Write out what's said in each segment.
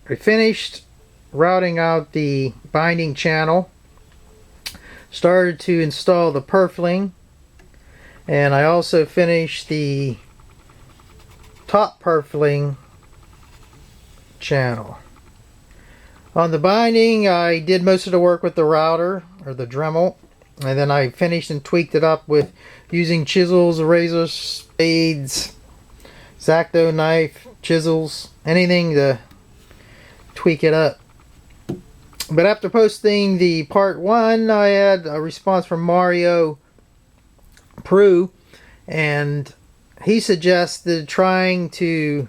I finished routing out the binding channel, started to install the purfling, and I also finished the top purfling channel. On the binding, I did most of the work with the router or the Dremel, and then I finished and tweaked it up with using chisels, razors, spades, X-Acto knife, chisels, anything to tweak it up. But after posting the part 1, I had a response from Mario Prue, and he suggested trying to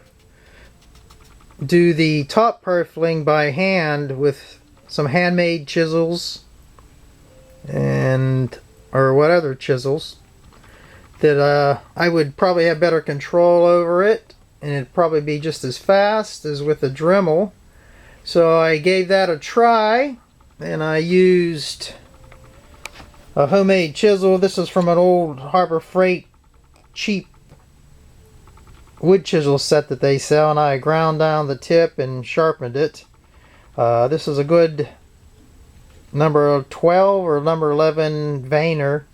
do the top purfling by hand with some handmade chisels or what other chisels that I would probably have better control over it, and it'd probably be just as fast as with the Dremel. So I gave that a try, and I used a homemade chisel. This is from an old Harbor Freight cheap wood chisel set that they sell, and I ground down the tip and sharpened it. This is a good number 12 or number 11 veiner.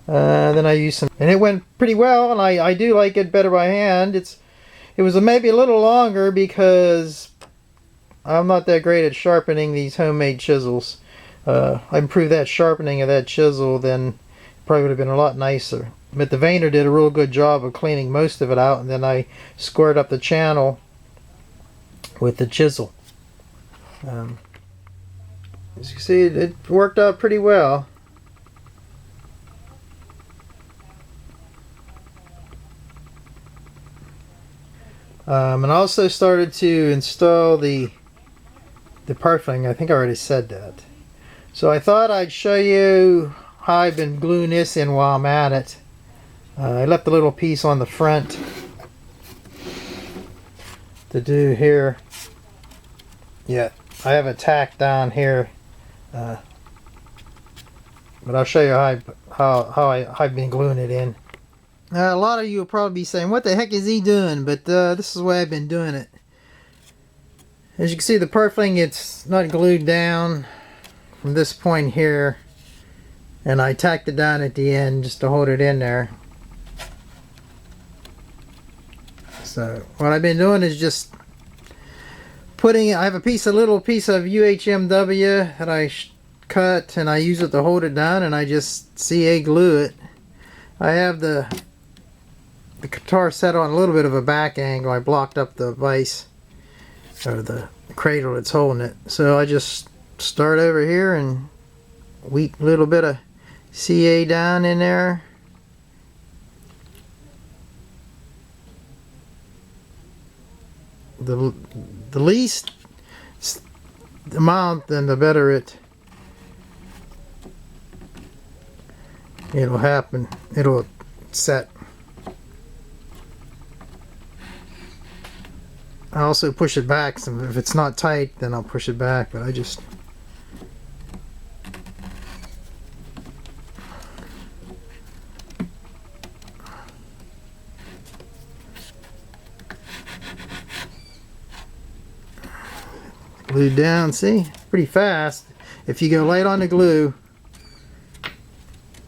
Then I used some, and it went pretty well, and I do like it better by hand. It was maybe a little longer because I'm not that great at sharpening these homemade chisels. I improved that sharpening of that chisel, then it probably would have been a lot nicer. But the veiner did a real good job of cleaning most of it out, and then I squared up the channel with the chisel. As you can see, it worked out pretty well. And I also started to install the purfling. I think I already said that. So I thought I'd show you how I've been gluing this in while I'm at it. I left a little piece on the front to do here. Yeah, I have a tack down here, but I'll show you how I've been gluing it in. A lot of you will probably be saying, what the heck is he doing? But this is the way I've been doing it. As you can see, the purfling, it's not glued down from this point here, and I tacked it down at the end just to hold it in there. So what I've been doing is just putting, I have a little piece of UHMW that I cut, and I use it to hold it down, and I just CA glue it. I have the guitar set on a little bit of a back angle. I blocked up the vise, or the cradle that's holding it. So I just start over here and weak little bit of CA down in there. The least amount, then the better it'll happen. It'll set. I also push it back. So if it's not tight, then I'll push it back. But I just glued down. See, pretty fast. If you go light on the glue,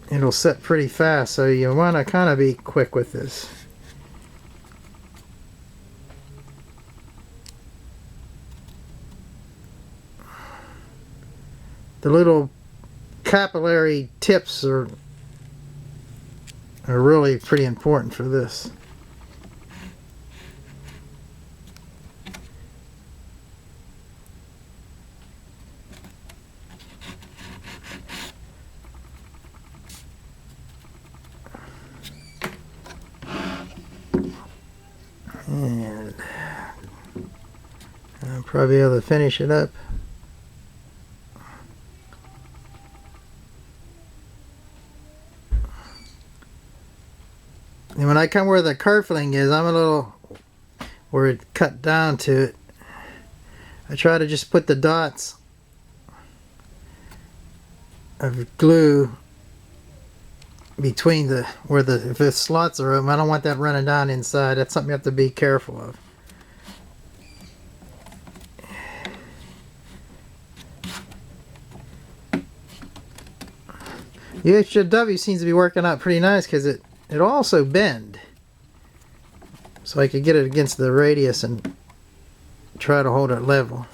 it'll set pretty fast. So you want to kind of be quick with this. The little capillary tips are really pretty important for this. And I'll probably be able to finish it up. And when I come where the curfling is, I'm a little where it cut down to it. I try to just put the dots of glue between if the slots are open. I don't want that running down inside. That's something you have to be careful of. The HW seems to be working out pretty nice because it also bend. So I could get it against the radius and try to hold it level.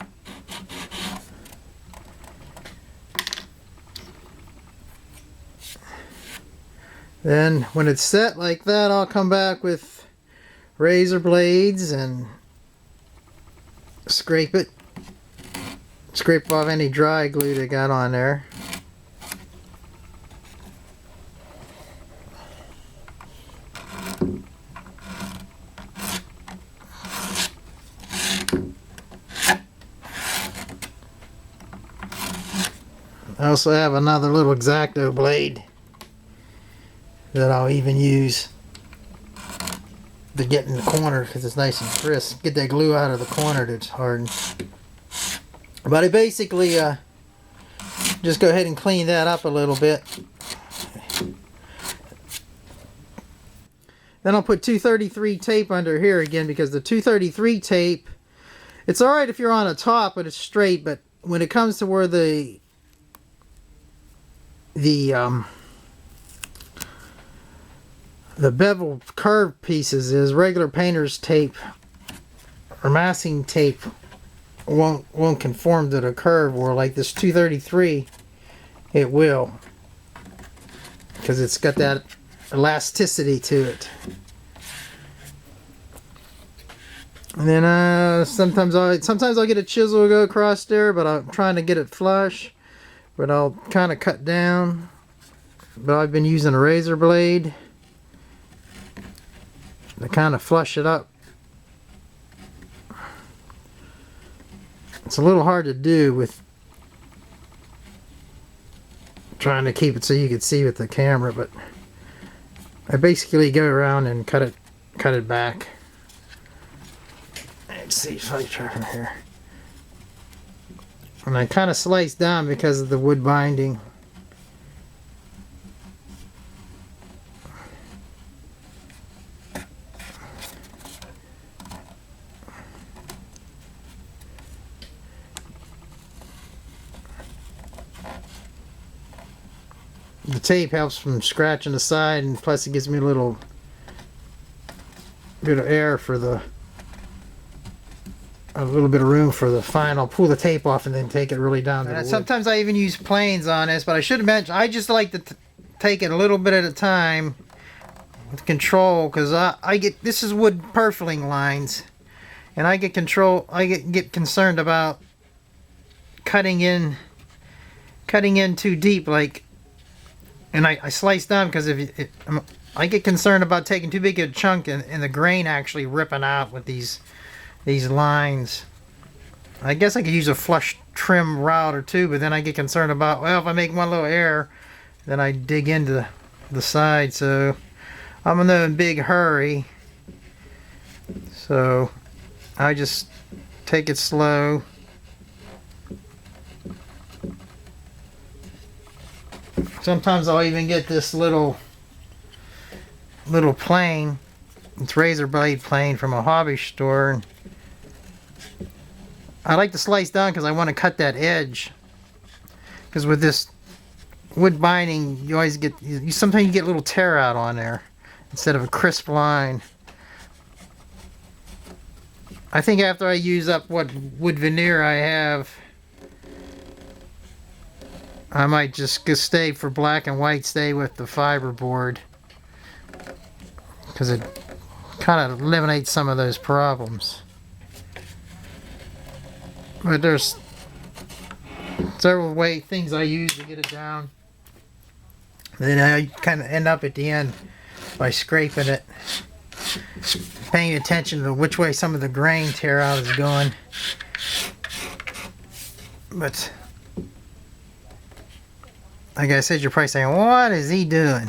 Then when it's set like that, I'll come back with razor blades and scrape it. Scrape off any dry glue that got on there. I also have another little X-Acto blade that I'll even use to get in the corner because it's nice and crisp. Get that glue out of the corner that's hardened. But I basically just go ahead and clean that up a little bit. Then I'll put 233 tape under here again because the 233 tape, it's alright if you're on a top but it's straight, but when it comes to where the bevel curved pieces is, regular painter's tape or masking tape won't conform to the curve, or like this 233 it will, because it's got that elasticity to it. And then sometimes I'll get a chisel to go across there, but I'm trying to get it flush. But I'll kind of cut down. But I've been using a razor blade to kind of flush it up. It's a little hard to do with trying to keep it so you can see with the camera, but I basically go around and cut it back. Let's see if I try from here. And I kind of slice down because of the wood binding. The tape helps from scratching the side, and plus it gives me a little bit of air for a little bit of room for the final. Pull the tape off and then take it really down to the wood. Sometimes I even use planes on this, but I should have mentioned I just like to take it a little bit at a time with control, because I get, this is wood purfling lines, and I get concerned about cutting in too deep, like, and I slice down because I get concerned about taking too big a chunk and the grain actually ripping out with these lines. I guess I could use a flush trim rod or two, but then I get concerned about, well, if I make one little error, then I dig into the side. So I'm in a big hurry, so I just take it slow. Sometimes I'll even get this little plane. It's razor blade plane from a hobby store. And I like to slice down because I want to cut that edge. Because with this wood binding, you always get, sometimes you get a little tear out on there instead of a crisp line. I think after I use up what wood veneer I have, I might just stay for black and white, stay with the fiberboard, because it kind of eliminates some of those problems. But there's several things I use to get it down. Then I kind of end up at the end by scraping it, paying attention to which way some of the grain tear out is going. But like I said, you're probably saying, what is he doing?